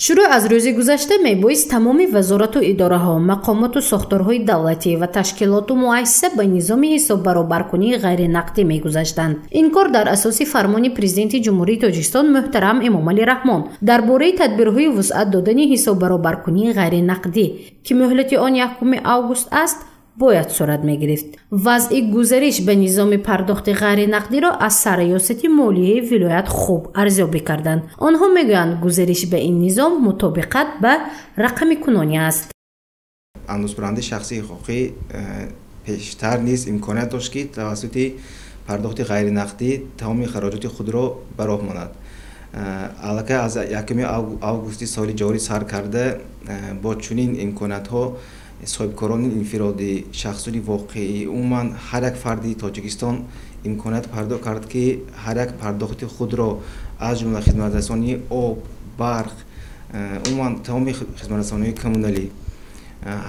шуруъ аз рӯзи гузашта мебоист тамоми вазорату идораҳо, мақомоту сохторҳои давлатӣ ва ташкилоту муассиса ба низоми ҳисоббаробаркунии ғайринақдӣ мегузаштанд. ин кор дар асоси фармони президенти ҷумҳурии Тоҷикистон муҳтарам Эмомалӣ Раҳмон дар бораи тадбирҳои вусъат додани ҳисоббаробаркунии ғайринақдӣ ки муҳлати он 1 август аст бояд сурат мегирифт. вазъи гузариш ба низоми пардохти ғайринақдиро аз сарёсати молияи вилоят хуб арзёбӣ карданд. онҳо мегӯянд гузариш ба ин низом мутобиқат ба рақами кунонӣ аст. андозбаранди шахсии ҳуқуқӣ пештар низ имконият дошт ки тавассути пардохти ғайринақдӣ тамоми хароҷоти худро ба роҳ монад. аллакай аз 1 августи соли ҷорӣ сар карда бо чунин имкониятҳо соҳибкорони инфироди шахсони воқеӣ умуман ҳар як фарди Тоҷикистон имконият пайдо кард ки ҳар як пардохти худро аз ҷумла хизматрасонии об, барқ, умуман тамоми хизматрасониҳои коммуналӣ,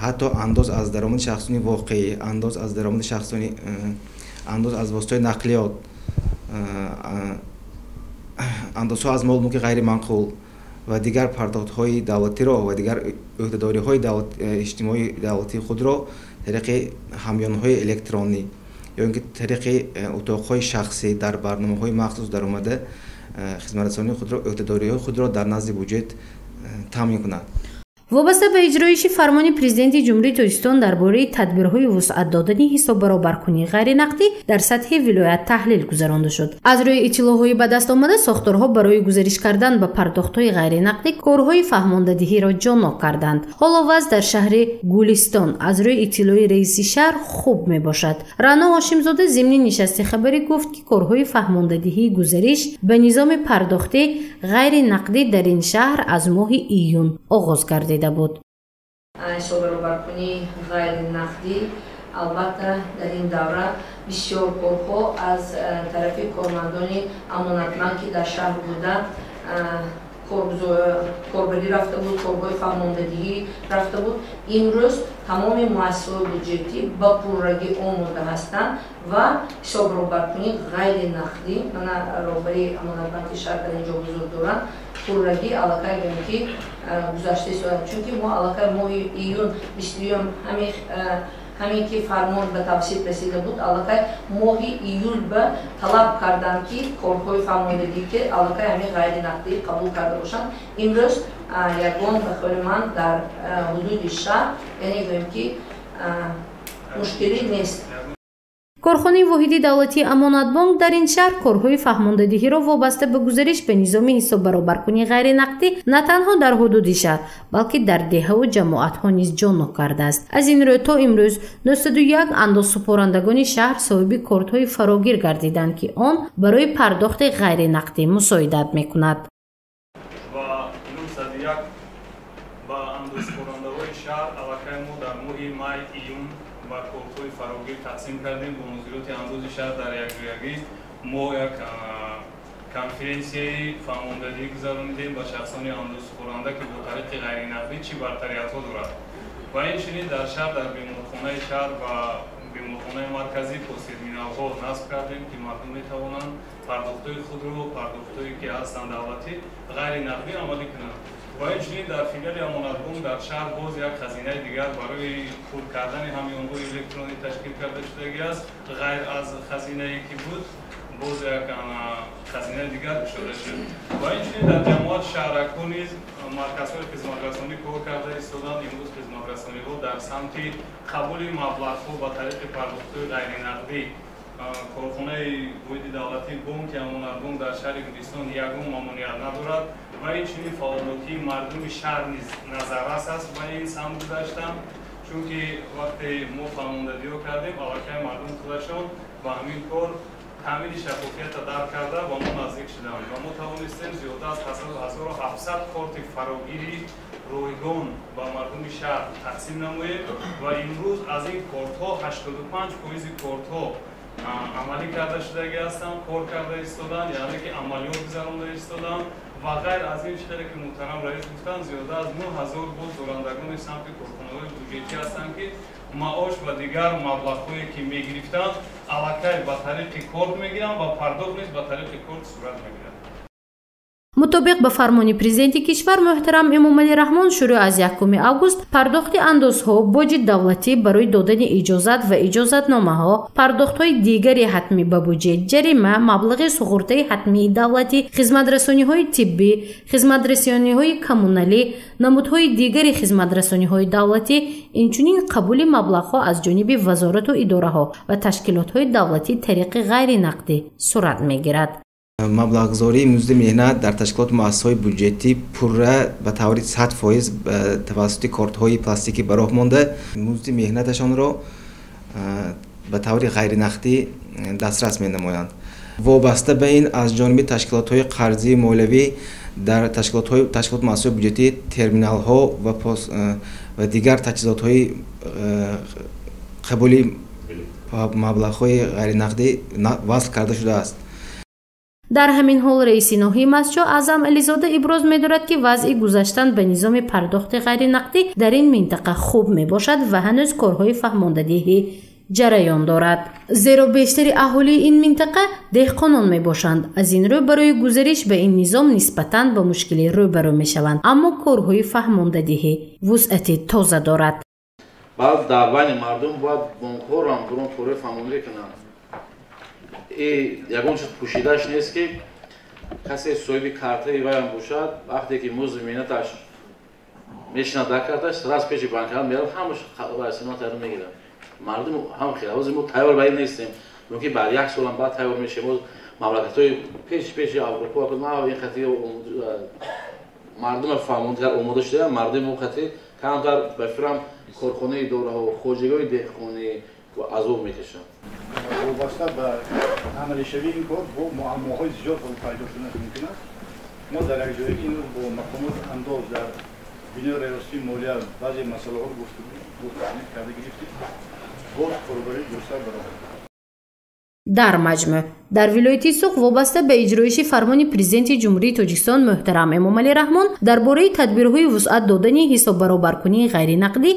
ҳатто андоз аз даромади шахсони воқеӣ, андоз аз даромади шахсони андоз аз воситаҳои нақлиёт, андозҳо аз мол мулки ғайриманқул ва дигар пардохтҳои давлатиро ва дигар ӯҳдадориҳои иҷтимоии давлатии худро тариқи ҳамёнҳои электронӣ ё ин ки тариқи утоқҳои шахсӣ дар барномаҳои махсус даромада хизматрасонии худро ӯҳдадориҳои худро дар назди бюҷет таъмин кунад. вобаста ба иҷроиши фармони президенти ҷумҳурии Тоҷикистон дар бораи тадбирҳои вусъат додани ҳисоббаробаркунии ғайринақдӣ дар сатҳи вилоят таҳлил гузаронда шуд. аз рӯи иттилоъҳои ба дастомада сохторҳо барои гузариш кардан ба пардохтҳои ғайринақдӣ корҳои фаҳмондадиҳиро ҷонок карданд. ҳоло вазъ дар шаҳри Гулистон аз рӯи иттилои раиси шаҳр хуб мебошад. Раъно Ҳошимзода зимни нишасти хабарӣ гуфт ки корҳои фаҳмондадиҳии гузариш ба низоми пардохти ғайринақдӣ дар ин шаҳр аз моҳи июн оғоз гардид. ҳисоббаробаркунии ғайринақдӣ албатта дар ин давра бисёр корҳо аз тарафи кормандони амонатманд ки дар шаҳр буда корбарӣ рафта буд, корҳои фаҳмондадиҳӣ рафта буд. имрӯз тамоми муассисаҳои буҷетӣ ба пуррагӣ омода ҳастанд ва ҳисоббаробаркунии ғайринақдӣ мана роҳбари амонатбанки шаҳр дар инҷо ҳузур доранд пуррагӣ аллакай гӯем ки гузаштаи соат, чунки мо аллакай моҳи июн 20 ҳамин ки фармон ба тавсит расида буд, аллакай моҳи июл ба талаб карданд ки корҳои фаҳмондагӣ ки аллакай ҳамин ғайринақдӣ қабул карда бошанд. имрӯз ягон ба хӯли ман дар ҳудуди шаҳр яъне гӯем ки мушкилӣ нест. корхонаи воҳиди давлатии амонатбонк дар ин шаҳр корҳои фаҳмондадиҳиро вобаста ба гузариш ба низоми ҳисоббаробаркунии ғайринақдӣ на танҳо дар ҳудуди шаҳр, балки дар деҳаву ҷамоатҳо низ ҷонок кардааст. аз ин рӯ то имрӯз 91 андозсупорандагони шаҳр соҳиби кортҳои фарогир гардиданд ки он барои пардохти ғайринақдӣ мусоидат мекунад. ва 91 ба андозсупорандагони шаҳр аллакай мо дар моҳи май июн ба корҳои фарогир тақсим кардем. бо мудириёти андози шаҳр дар якҷоягӣ мо як конференсияи фаҳмондадиҳӣ гузаронидем ба шахсони андозсупоранда ки бо тариқи ғайринақдӣ чӣ бартариятҳо дорад. ва инчунин дар шаҳр дар беморхонаи шаҳр ва беморхонаи марказӣ постерминалҳо насб кардем ки мардум метавонанд пардохтҳои худро, пардохтҳое ки ҳастанд давлатӣ ғайринақдӣ амалӣ кунанд. ва инчунин дар филиали амонатбонк дар шаҳр боз як хазинаи дигар барои пур кардани ҳамёнҳои электронӣ ташкил карда шудагӣ аст. ғайр аз хазинае ки буд боз як хазинаи дигар кушода шуд. ва инчунин дар ҷамоат шаҳракҳо низ марказҳои хизматрасонӣ кор карда истоданд. имрӯз хизматрасониҳо дар самти қабули маблағҳо ба тариқи пардохтҳои ғайринақдӣ корхонаи воҳиди давлатии бонки амонатбонк дар шаҳри Гулистон ягон мамнуият надорад ва инчунин фаъолиятии мардуми шаҳр низ назаррас аст ба ин самт гузаштанд, чунки вақте мо фаҳмондадиҳо кардем аллакай мардум худашон ба ҳамин кор таъмини шаффофиятро дарк карда ба мо наздик шуданд ва мо тавонистем зиёда аз 1700 корти фарогири ройгон ба мардуми шаҳр тақсим намоем ва имрӯз аз ин кортҳо 85% кортҳо амалӣ карда шудагӣ ҳастанд, кор карда истоданд, яъне ки амалиёт гузаронда истоданд ва ғайр аз ин чизе ки муҳтарам раис гуфтанд зиёда аз 9000 боз дорандагони самти корхонаҳои буҷетӣ ҳастанд ки маош ва дигар маблағҳое ки мегирифтанд аллакай ба тариқи корт мегиранд ва пардохт низ ба тариқи корт сурат мегирад. мутобиқ ба фармони президенти кишвар муҳтарам Эмомалӣ Раҳмон шурӯъ аз 1 август пардохти андозҳо, боҷи давлатӣ барои додани иҷозат ва иҷозатномаҳо, пардохтҳои дигари ҳатмӣ ба буҷет, ҷарима, маблағи суғуртаи ҳатмии давлатӣ, хизматрасониҳои тиббӣ, хизматрасониҳои коммуналӣ, намудҳои дигари хизматрасониҳои давлатӣ, инчунин қабули маблағҳо аз ҷониби вазорату идораҳо ва ташкилотҳои давлатӣ тариқи ғайринақдӣ сурат мегирад. маблағгузории музди меҳнат дар ташкилот муассисаҳои бюҷетӣ пурра ба таври 100% тавассути кортҳои пластикӣ ба роҳ монда музди меҳнаташонро ба таври ғайринақдӣ дастрас менамоянд. вобаста ба ин аз ҷониби ташкилотҳои қарзии молиявӣ дар ташкилот муассисаҳои бюҷетӣ терминалҳо ва дигар таҷҳизотҳои қабули маблағҳои ғайринақдӣ васл карда шудааст. дар ҳамин ҳол раиси ноҳияи масҷид Аъзам Ализода иброз медорад ки вазъи гузаштан ба низоми пардохти ғайринақдӣ дар ин минтақа хуб мебошад ва ҳанӯз корҳои фаҳмондадиҳӣ ҷараён дорад, зеро бештари аҳолии ин минтақа деҳқонон мебошанд. аз ин рӯ барои гузариш ба ин низом нисбатан ба мушкилӣ рӯбарӯ мешаванд, аммо корҳои фаҳмондадиҳӣ вусъати тоза дорад. баъд дар байни мардум бояд бонкҳоро ҳам бурон корҳои фаҳмондӣ кунанд. ягон чиз пӯшидаш нест ки касе соҳиби картаи вайам бошад, вақте ки музди меҳнаташ мешинад дар карташ раз пеши банкам мерад, ҳамаш симатаро мегирад. мардум ҳам хелавози мо тайёр ба ин нестем, мумкин баъд 1 солам баъд тайёр мешем. мамлакатҳои пеши аврупо ин хати мардума фаҳмондигар омода шуда, мардуми мо хати камтар ба фирам корхонаи дораҳо, хоҷагои деҳқонӣ азоб мекашанд. вобаста ба амалишавии ин кор бо муаммоҳои зиёд пайдо шуда мумкин аст. мо дар як ҷое ин бо мақомоти андоз дар бинои раёсати молия баъзе масъалаҳо гуфтгӯ карда гирифтем. боз корбарӣ густар баромад. дар маҷмӯъ дар вилояти Суғ вобаста ба иҷроиши фармони президенти ҷумҳурии Тоҷикистон муҳтарам Эмомалӣ Раҳмон дар бораи тадбирҳои вусъат додани ҳисоббаробаркунии ғайринақдӣ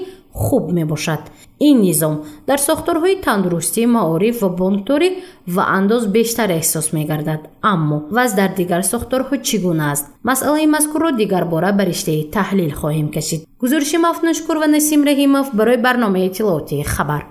хуб мебошад. ин низом дар сохторҳои тандурустӣ, маориф ва бонкдорӣ ва андоз бештар эҳсос мегардад. аммо ваз дар дигар сохторҳо чӣ гуна аст? масъалаи мазкурро дигар бора ба риштаи таҳлил хоҳем кашид. гузориши Мафнуншкур ва Насим Раҳимов барои барномаи иттилоотии хабар.